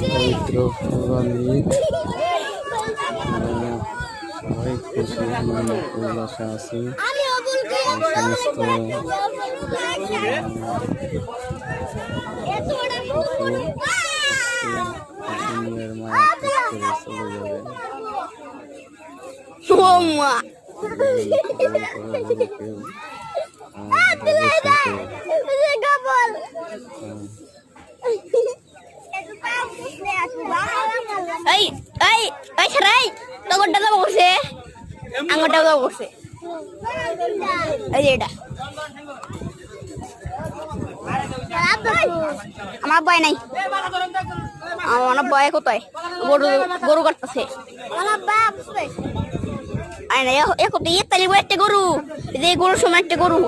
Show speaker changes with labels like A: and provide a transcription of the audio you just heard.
A: পবিত্র ঈদ সবাই খুশি উল্লাসে আছি। সমস্ত দুনিয়ার মায়া ত্যাগ করে চলে
B: যাবে। আমার ভয় নাই, আমার ভয় কোথায় গরু গরু কাটতেছে একটা গরু, যে গরুর সময় একটা গরু